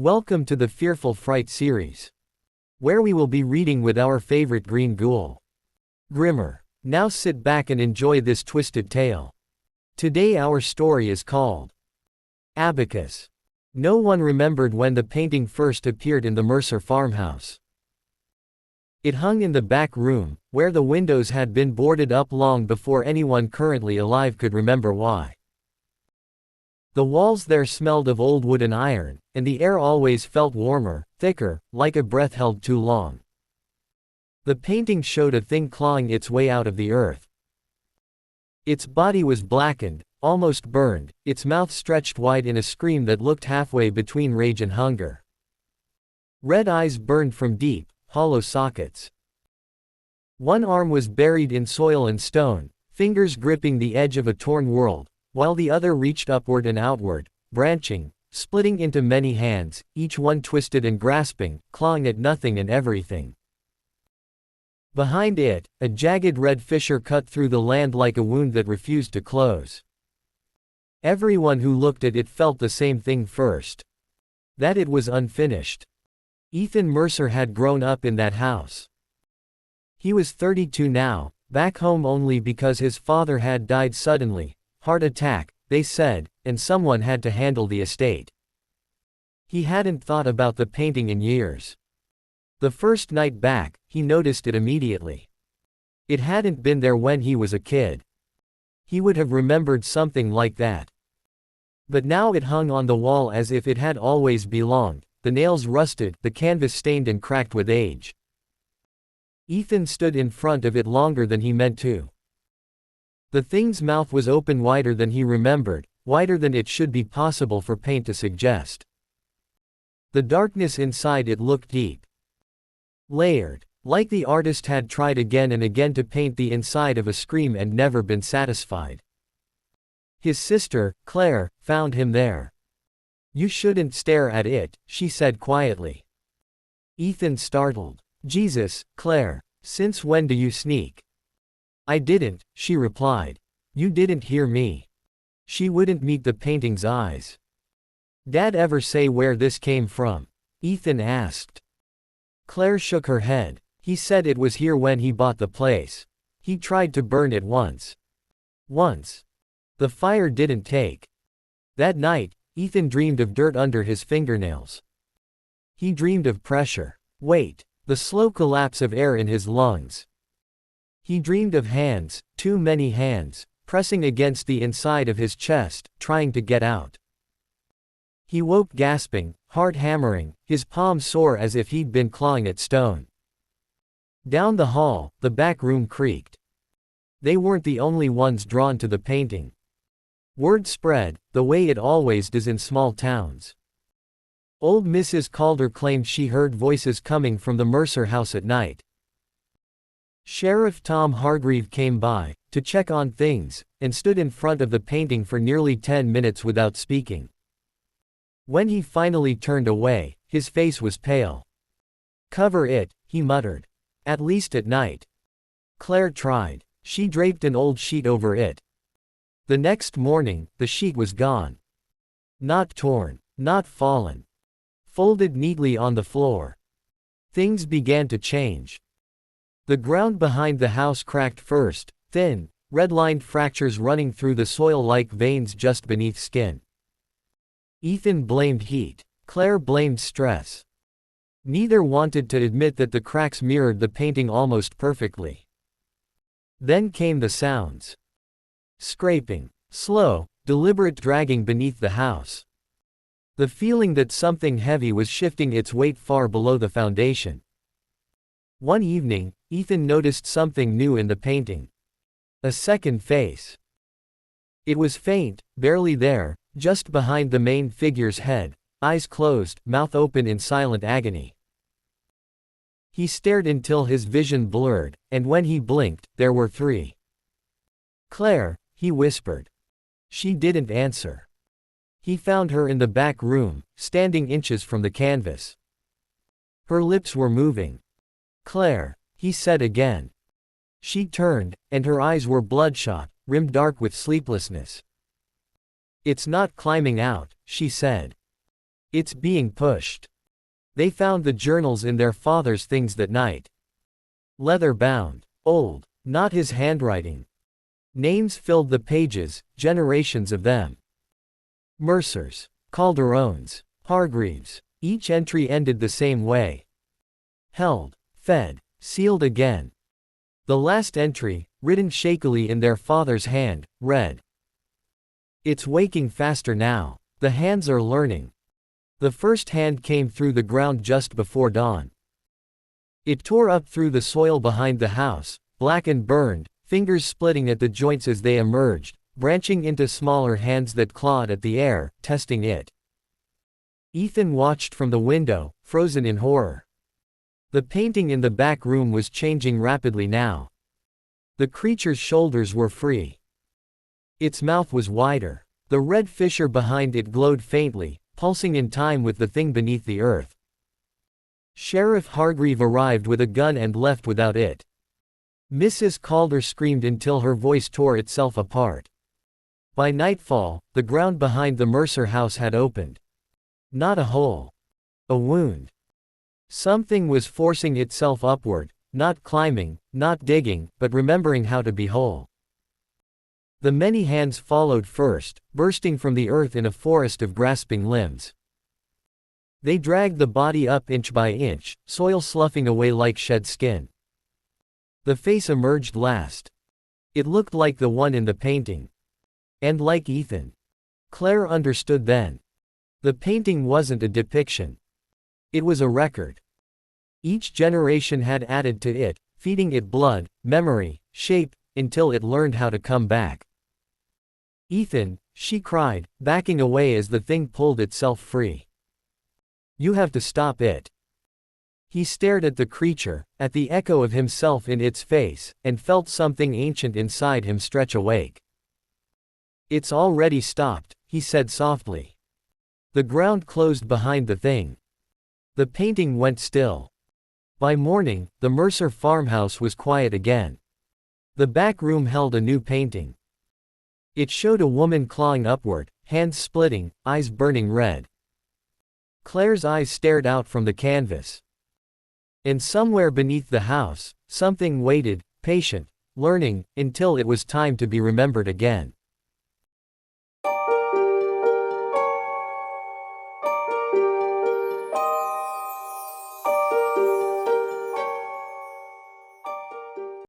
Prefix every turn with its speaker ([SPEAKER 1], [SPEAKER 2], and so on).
[SPEAKER 1] Welcome to the Fearful Fright series, where we will be reading with our favorite green ghoul, Grimmer. Now sit back and enjoy this twisted tale. Today our story is called Abacus. No one remembered when the painting first appeared in the Mercer farmhouse. It hung in the back room, where the windows had been boarded up long before anyone currently alive could remember why. The walls there smelled of old wood and iron, and the air always felt warmer, thicker, like a breath held too long. The painting showed a thing clawing its way out of the earth. Its body was blackened, almost burned, its mouth stretched wide in a scream that looked halfway between rage and hunger. Red eyes burned from deep, hollow sockets. One arm was buried in soil and stone, fingers gripping the edge of a torn world, while the other reached upward and outward, branching, splitting into many hands, each one twisted and grasping, clawing at nothing and everything. Behind it, a jagged red fissure cut through the land like a wound that refused to close. Everyone who looked at it felt the same thing first. That it was unfinished. Ethan Mercer had grown up in that house. He was 32 now, back home only because his father had died suddenly. Heart attack, they said, and someone had to handle the estate. He hadn't thought about the painting in years. The first night back, he noticed it immediately. It hadn't been there when he was a kid. He would have remembered something like that. But now it hung on the wall as if it had always belonged, the nails rusted, the canvas stained and cracked with age. Ethan stood in front of it longer than he meant to. The thing's mouth was open wider than he remembered, wider than it should be possible for paint to suggest. The darkness inside it looked deep. Layered, like the artist had tried again and again to paint the inside of a scream and never been satisfied. His sister, Claire, found him there. "You shouldn't stare at it," she said quietly. Ethan startled. "Jesus, Claire, since when do you sneak?" "I didn't," she replied. "You didn't hear me." She wouldn't meet the painting's eyes. "Dad ever say where this came from?" Ethan asked. Claire shook her head. "He said it was here when he bought the place. He tried to burn it once. The fire didn't take." That night, Ethan dreamed of dirt under his fingernails. He dreamed of pressure, weight, the slow collapse of air in his lungs. He dreamed of hands, too many hands, pressing against the inside of his chest, trying to get out. He woke gasping, heart hammering, his palms sore as if he'd been clawing at stone. Down the hall, the back room creaked. They weren't the only ones drawn to the painting. Word spread, the way it always does in small towns. Old Mrs. Calder claimed she heard voices coming from the Mercer house at night. Sheriff Tom Hargreave came by, to check on things, and stood in front of the painting for nearly 10 minutes without speaking. When he finally turned away, his face was pale. "Cover it," he muttered. "At least at night." Claire tried. She draped an old sheet over it. The next morning, the sheet was gone. Not torn, not fallen. Folded neatly on the floor. Things began to change. The ground behind the house cracked first, thin, red-lined fractures running through the soil like veins just beneath skin. Ethan blamed heat. Claire blamed stress. Neither wanted to admit that the cracks mirrored the painting almost perfectly. Then came the sounds. Scraping. Slow, deliberate dragging beneath the house. The feeling that something heavy was shifting its weight far below the foundation. One evening, Ethan noticed something new in the painting. A second face. It was faint, barely there, just behind the main figure's head, eyes closed, mouth open in silent agony. He stared until his vision blurred, and when he blinked, there were three. "Claire," he whispered. She didn't answer. He found her in the back room, standing inches from the canvas. Her lips were moving. "Claire," he said again. She turned, and her eyes were bloodshot, rimmed dark with sleeplessness. "It's not climbing out," she said. It's being pushed. They found the journals in their father's things that night. Leather-bound. Old. Not his handwriting. Names filled the pages, generations of them. Mercers. Calderones. Hargreaves. Each entry ended the same way. Held. Fed. Sealed again. The last entry, written shakily in their father's hand, read, "It's waking faster now. The hands are learning." The first hand came through the ground just before dawn. It tore up through the soil behind the house, black and burned, fingers splitting at the joints as they emerged, branching into smaller hands that clawed at the air, testing it. Ethan watched from the window, frozen in horror. The painting in the back room was changing rapidly now. The creature's shoulders were free. Its mouth was wider. The red fissure behind it glowed faintly, pulsing in time with the thing beneath the earth. Sheriff Hargreave arrived with a gun and left without it. Mrs. Calder screamed until her voice tore itself apart. By nightfall, the ground behind the Mercer house had opened. Not a hole. A wound. Something was forcing itself upward, not climbing, not digging, but remembering how to be whole. The many hands followed first, bursting from the earth in a forest of grasping limbs. They dragged the body up inch by inch, soil sloughing away like shed skin. The face emerged last. It looked like the one in the painting. And like Ethan. Claire understood then. The painting wasn't a depiction. It was a record. Each generation had added to it, feeding it blood, memory, shape, until it learned how to come back. "Ethan," she cried, backing away as the thing pulled itself free. "You have to stop it." He stared at the creature, at the echo of himself in its face, and felt something ancient inside him stretch awake. "It's already stopped," he said softly. The ground closed behind the thing. The painting went still. By morning, the Mercer farmhouse was quiet again. The back room held a new painting. It showed a woman clawing upward, hands splitting, eyes burning red. Claire's eyes stared out from the canvas. And somewhere beneath the house, something waited, patient, learning, until it was time to be remembered again.